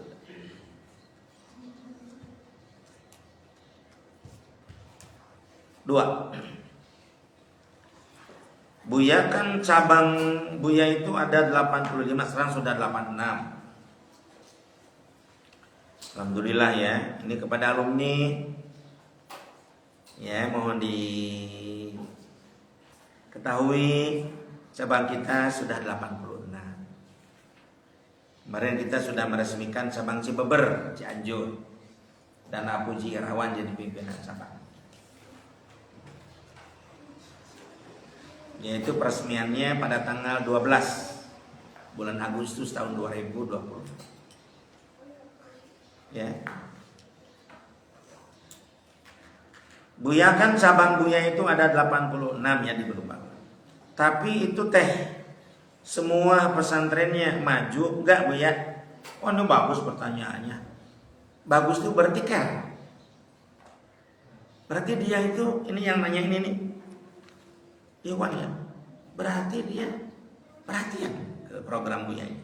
Dua. Buya kan cabang Buya itu ada 85, sekarang sudah 86. Alhamdulillah ya. Ini kepada alumni. Ya, mohon diketahui cabang kita sudah 86. Kemarin kita sudah meresmikan cabang Cibeber, Cianjur, dan Abu Irawan jadi pimpinan cabang. Yaitu peresmiannya pada tanggal 12 bulan Agustus tahun 2020. Ya. Buya kan cabang Buya itu ada 86 ya di Belumbang. Tapi itu teh semua pesantrennya maju enggak Buya? Oh ini bagus pertanyaannya. Bagus itu berarti kan? Berarti dia itu ini yang nanya ini nih. Iwan ya. Berarti dia perhatian ke program Buya ini.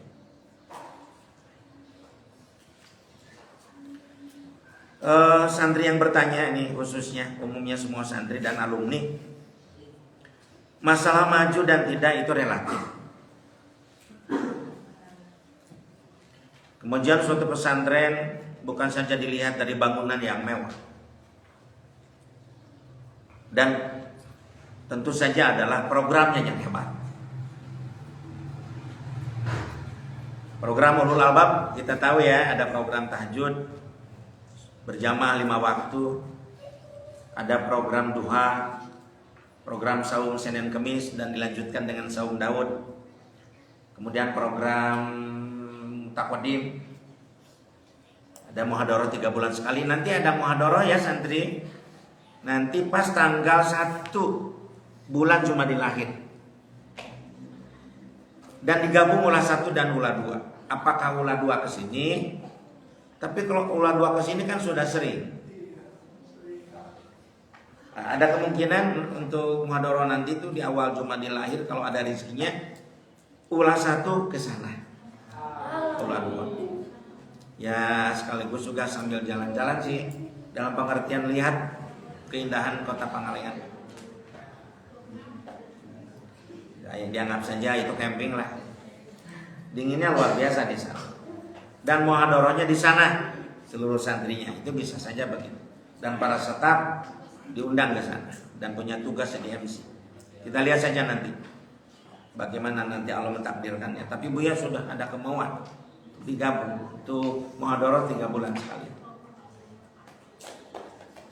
Santri yang bertanya ini khususnya, umumnya semua santri dan alumni, masalah maju dan tidak itu relatif. Kemudian suatu pesantren bukan saja dilihat dari bangunan yang mewah, dan tentu saja adalah programnya yang hebat. Program Ulul Albab kita tahu ya, ada program tahajud berjamaah 5 waktu, ada program duha, program saum Senin Kemis dan dilanjutkan dengan saum Daud, kemudian program takwadim, ada muhadharah 3 bulan sekali. Nanti ada muhadharah ya santri, nanti pas tanggal 1 bulan Jumadil Akhir, dan digabung ulah 1 dan ulah 2. Apakah ulah 2 kesini? Tapi kalau ulah 2 kesini kan sudah sering. Nah, ada kemungkinan untuk muhadharah nanti itu di awal Jumadil Akhir kalau ada rezekinya, ulah 1 ke sana, ulah 2. Ya sekaligus juga sambil jalan-jalan sih, dalam pengertian lihat keindahan kota Pangalengan. Ya, dianggap saja itu camping lah. Dinginnya luar biasa di sana. Dan muhadharahnya di sana seluruh santrinya, itu bisa saja begitu. Dan para staf diundang ke sana dan punya tugas jadi MC. Kita lihat saja nanti bagaimana nanti Allah mentakdirkannya. Tapi Buya sudah ada kemauan digabung untuk muhadharah 3 bulan sekali.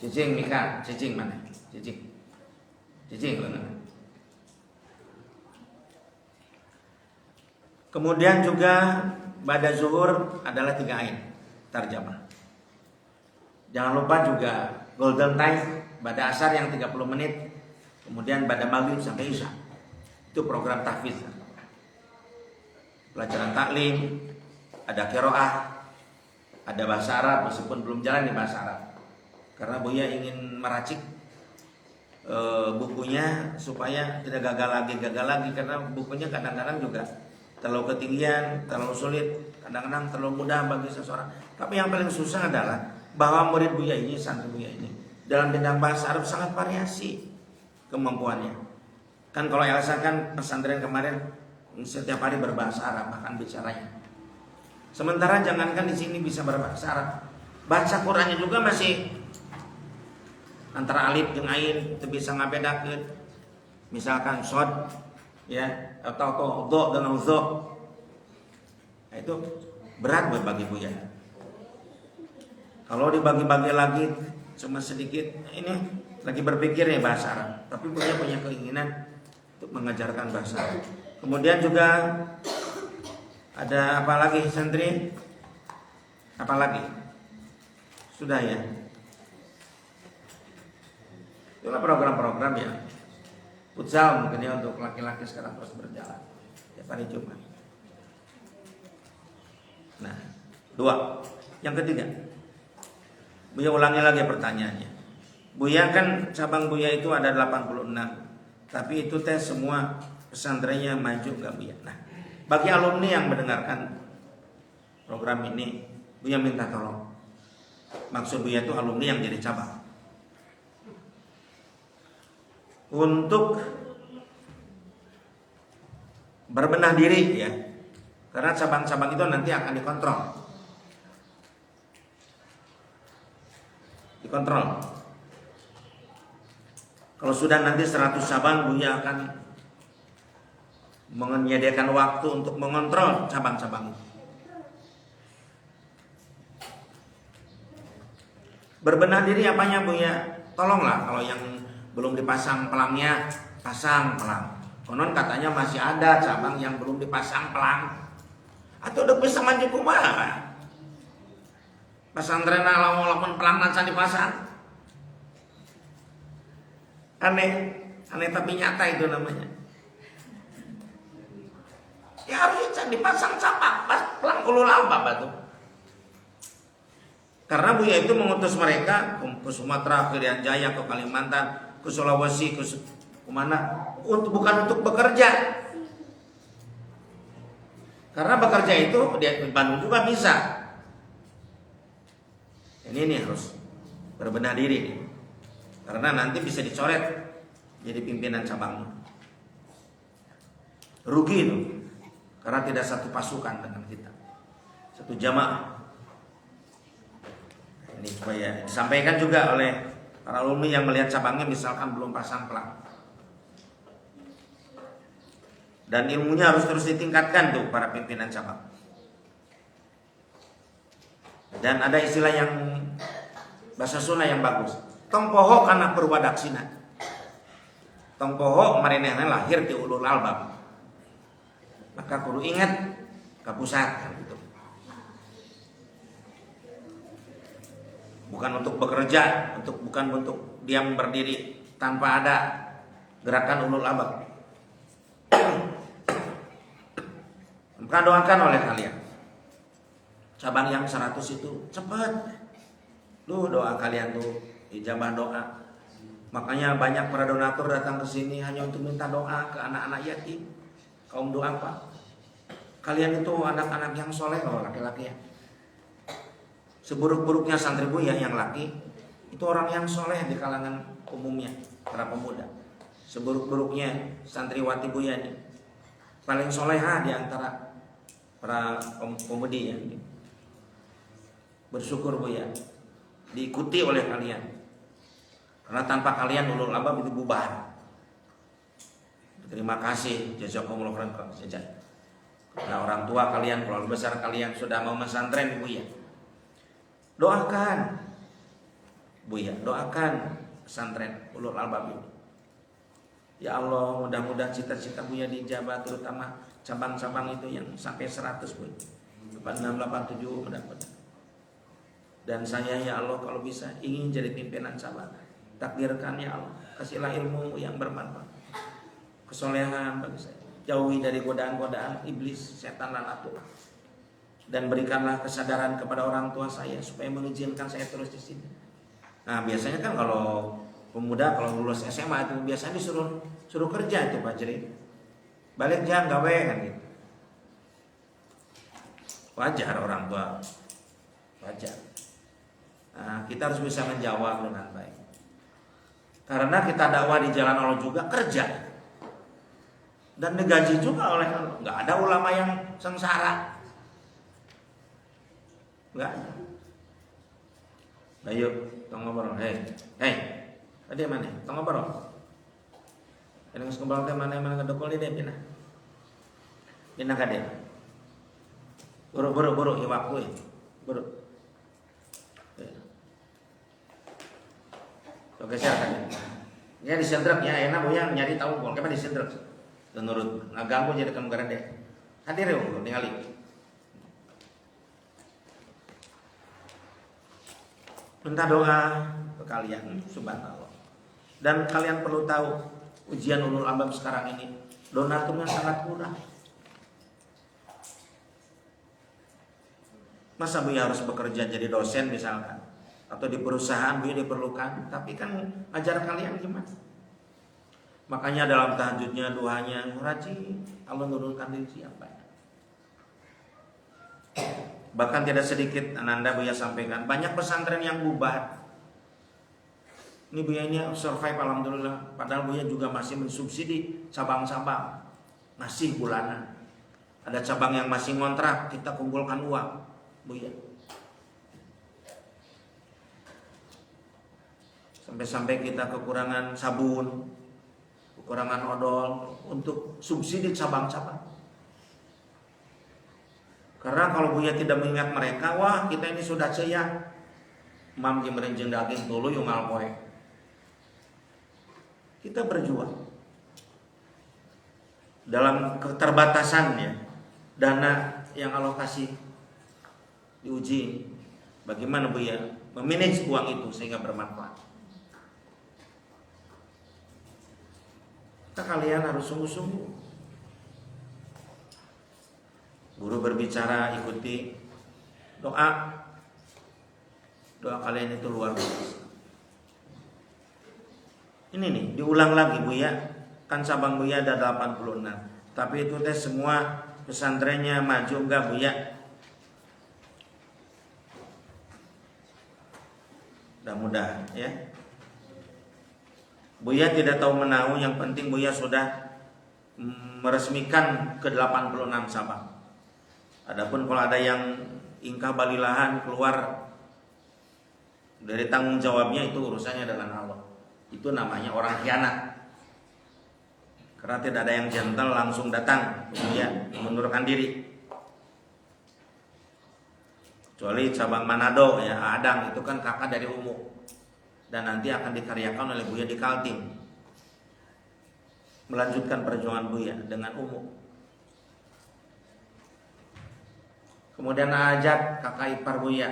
Cicing Mika, cicing mana? Cicing mana? Kemudian juga pada zuhur adalah 3 ain tarjamah. Jangan lupa juga golden time pada asar yang 30 menit. Kemudian pada maghrib sampai isya. Itu program tahfiz. Pelajaran taklim, ada qiraah, ada bahasa Arab meskipun belum jalan di bahasa Arab. Karena Buya ingin meracik bukunya supaya tidak gagal lagi karena bukunya kadang-kadang juga terlalu ketinggian, terlalu sulit, kadang-kadang terlalu mudah bagi seseorang. Tapi yang paling susah adalah bahwa murid Buya ini, santri Buya ini dalam bidang bahasa Arab sangat variasi kemampuannya. Kan kalau Elsa kan pesantren kemarin setiap hari berbahasa Arab bahkan bicaranya. Sementara jangankan di sini bisa berbahasa Arab, baca Qurannya juga masih antara alif dengan ain itu bisa ngabedakeun. Misalkan shod ya atau do dengan zo. Nah, itu berat buat bagi Buya. Kalau dibagi-bagi lagi cuma sedikit, ini lagi berpikir ya bahasa Arab, tapi Buya punya keinginan untuk mengajarkan bahasa Arab. Kemudian juga ada apa lagi santri? Apa lagi? Sudah ya. Itulah program-program ya. Futsal mungkin ya untuk laki-laki sekarang terus berjalan tiap hari Jumat. Nah, 2. Yang ketiga, Buya ulangi lagi pertanyaannya. Buya kan cabang Buya itu ada 86, tapi itu teh semua pesantrennya maju nggak Buya. Nah, bagi alumni yang mendengarkan program ini, Buya minta tolong. Maksud Buya itu alumni yang jadi cabang. Untuk berbenah diri ya, karena cabang-cabang itu nanti akan dikontrol. Kalau sudah nanti 100 cabang, Buya akan menyediakan waktu untuk mengontrol cabang-cabang itu. Berbenah diri apanya Buya? Tolonglah kalau yang belum dipasang pelangnya, pasang pelang. Konon katanya masih ada cabang yang belum dipasang pelang. Atau udah bisa maju kumaha? Pesantren lamun pelang nanti dipasang. Aneh tapi nyata itu namanya. Ya harusnya dipasang capak pas pelang ulul albab tuh. Karena Buya itu mengutus mereka ke Sumatera, ke Irian Jaya, ke Kalimantan, ke Sulawesi, ke mana? Bukan untuk bekerja. Karena bekerja itu di Bandung juga bisa. Ini harus berbenah diri nih. Karena nanti bisa dicoret jadi pimpinan cabang. Rugi itu. Karena tidak satu pasukan dengan kita. Satu jamaah. Ini supaya disampaikan juga oleh para alumni yang melihat cabangnya misalkan belum pasang pelang. Dan ilmunya harus terus ditingkatkan tuh para pimpinan cabang. Dan ada istilah yang bahasa Sunda yang bagus. Tong poho kana perwadaksina. Tong poho marinehna lahir di ulul albab. Maka kudu ingat ke pusat gitu. Bukan untuk bekerja, bukan untuk diam berdiri tanpa ada gerakan ulul albab. Maka doakan oleh kalian. Cabang yang 100 itu cepat. Doa kalian tuh ijabah doa. Makanya banyak para donatur datang ke sini hanya untuk minta doa ke anak-anak yatim, kaum duafa. Kalian itu anak-anak yang soleh loh, laki-laki ya. Seburuk-buruknya santri Buya yang laki itu orang yang soleh di kalangan umumnya para pemuda. Seburuk-buruknya santriwati Buya ini paling soleha di antara para pemudi ya. Bersyukur Buya diikuti oleh kalian. Karena tanpa kalian ulul albab itu bubar. Terima kasih jazakumullah khairan jaza. Karena orang tua kalian, keluarga besar kalian sudah mau mesantren Buya. Doakan Buya, doakan pesantren ulul albab ini. Ya Allah, mudah-mudahan cita-cita Buya dijabah, terutama cabang-cabang itu yang sampai 100 Buya. 8687 mudah-mudahan. Dan saya ya Allah kalau bisa ingin jadi pimpinan cabang. Takdirkan ya Allah, kasihlah ilmu yang bermanfaat, kesolehan bagi saya. Jauhi dari godaan-godaan iblis, setan dan atur. Dan berikanlah kesadaran kepada orang tua saya supaya mengizinkan saya terus di sini. Nah biasanya kan kalau pemuda kalau lulus SMA itu biasanya suruh kerja itu Pak Jeri. Balik jangan gawe kan gitu. Wajar orang tua, wajar. Nah, kita harus bisa menjawab dengan baik. Karena kita dakwah di jalan Allah juga kerja dan digaji juga oleh Allah. Nggak ada ulama yang sengsara. Nggak ada. Ayo, tong ngobrol. Hei, tadi mana? Tong ngobrol. Yang ngobrol teh mana ngedokol dia pindah. Pindah ka dia. Buru iwak kuy. Buru. Oke silakan. Ya disendrek ya, enak Buya nyari tahu kok kapan disendrek. Menurut ngaganggu jadi kamu garande. Hadir ya, ningali. Minta doa ke kalian subhanallah. Dan kalian perlu tahu ujian ulul albab sekarang ini donaturnya sangat murah. Masa Buya harus bekerja jadi dosen misalkan atau di perusahaan Buya diperlukan, tapi kan ajar kalian gimana? Makanya dalam tahajudnya doanya rajin Allah nurunkan rezeki yang banyak. Bahkan tidak sedikit Ananda Buya sampaikan banyak pesantren yang bubar. Ini Buya ini survive alhamdulillah. Padahal Buya juga masih mensubsidi cabang-cabang, masih bulanan. Ada cabang yang masih ngontrak, kita kumpulkan uang Buya. Sampai-sampai kita kekurangan sabun, kekurangan odol untuk subsidi cabang-cabang. Karena kalau Buya tidak mengingat mereka, wah kita ini sudah ceyak. Mam merenjeng daging tulu yung alpoe. Kita berjuang dalam keterbatasannya dana yang alokasi diuji. Bagaimana Buya memanage uang itu sehingga bermanfaat. maka kalian harus sungguh-sungguh. Guru berbicara, ikuti. Doa kalian itu luar biasa. Ini nih, diulang lagi Buya. Kan cabang Buya ada 86. Tapi itu teh semua pesantrennya maju enggak Buya? Mudah-mudahan ya. Buya tidak tahu menahu, yang penting Buya sudah meresmikan ke 86 cabang. Adapun kalau ada yang ingkah balilahan keluar dari tanggung jawabnya, itu urusannya dengan Allah. Itu namanya orang khianat. Karena tidak ada yang gentle langsung datang kemudian mengundurkan diri. Kecuali cabang Manado ya, Adang itu kan kakak dari Umu. Dan nanti akan dikaryakan oleh Buya di Kaltim. Melanjutkan perjuangan Buya dengan Umu. Kemudian Ajat, kakak ipar Buya.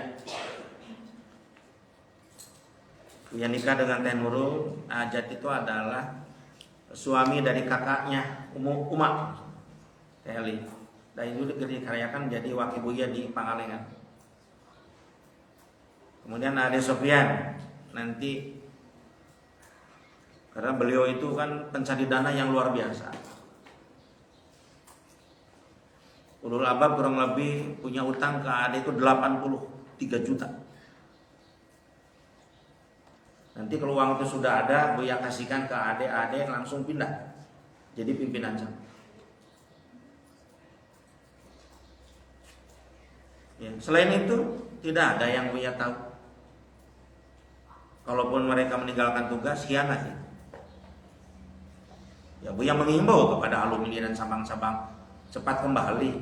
Buya nikah dengan Teh Nurul. Ajat itu adalah suami dari kakaknya Uma Teh Eli. Dan itu dikaryakan jadi wakil Buya di Pangalengan. Kemudian Ade Sofyan nanti, karena beliau itu kan pencari dana yang luar biasa. Ulul Albab kurang lebih punya utang ke Ade itu 83 juta. Nanti kalau uang itu sudah ada, Buya kasihkan ke Ade langsung pindah jadi pimpinan cabang. Ya, selain itu tidak ada yang Buya tahu. Kalaupun mereka meninggalkan tugas, hianat ya. Ya Buya menghimbau kepada alumni dan cabang-cabang cepat kembali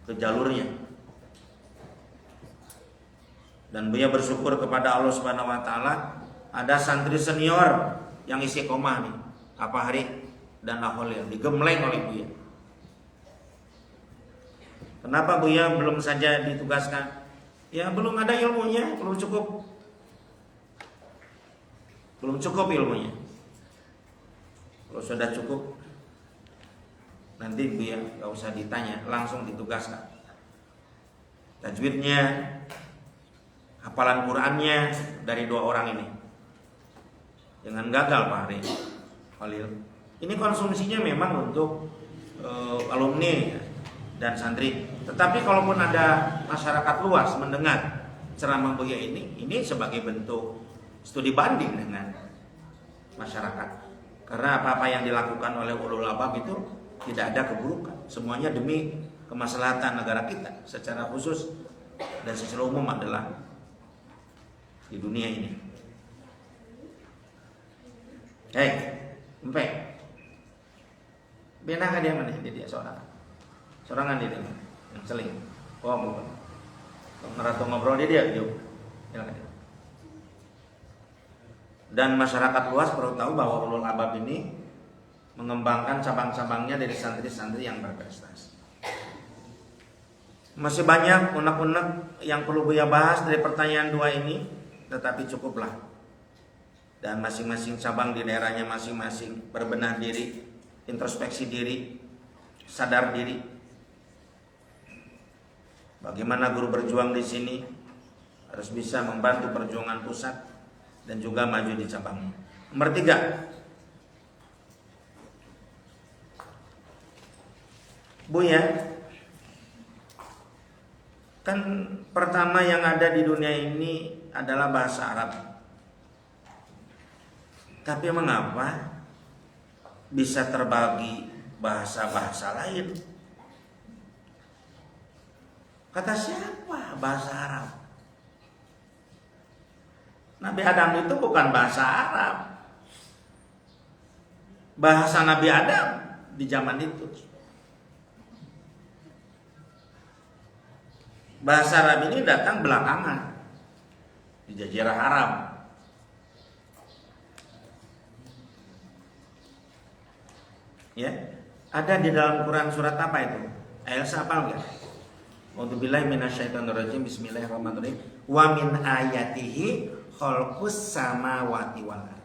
ke jalurnya. Dan Buya bersyukur kepada Allah Subhanahu wa taala, ada santri senior yang isi koma nih, apa hari dan Aholil digembleng oleh Buya. Kenapa Buya belum saja ditugaskan? Ya belum ada ilmunya, belum cukup ilmunya. Kalau sudah cukup, nanti Buya gak usah ditanya, langsung ditugaskan. Tajwidnya, hafalan Qurannya dari 2 orang ini. Jangan gagal Pak Hari Khalil. Ini konsumsinya memang untuk alumni dan santri. Tetapi kalaupun ada masyarakat luas mendengar ceramah Buya ini sebagai bentuk studi banding dengan masyarakat. Karena apa-apa yang dilakukan oleh ulul albab itu tidak ada keburukan. Semuanya demi kemaslahatan negara kita secara khusus dan secara umum adalah di dunia ini. Hei, empe. Benang dia mana? Dia sorangan dia yang seling. Oh, bukan. Ngeratu ngobrol dia jauh. Dan masyarakat luas perlu tahu bahwa ulul albab ini mengembangkan cabang-cabangnya dari santri-santri yang berprestasi. Masih banyak unek-unek yang perlu Buya bahas dari pertanyaan 2 ini, tetapi cukuplah. Dan masing-masing cabang di daerahnya masing-masing berbenah diri, introspeksi diri, sadar diri. Bagaimana guru berjuang di sini harus bisa membantu perjuangan pusat dan juga maju di cabangnya. Nomor 3, Buya, kan pertama yang ada di dunia ini adalah bahasa Arab. Tapi mengapa bisa terbagi bahasa-bahasa lain? Kata siapa bahasa Arab? Nabi Adam itu bukan bahasa Arab. Bahasa Nabi Adam di zaman itu. Bahasa Arab ini datang belakangan di Jazirah Arab. Ya, ada di dalam Quran surat apa itu? Elsa apa enggak? A'udzubillahi minasyaitonirrajim. Bismillahirrahmanirrahim. Wa min ayatihi khalqus samawati wal ardi.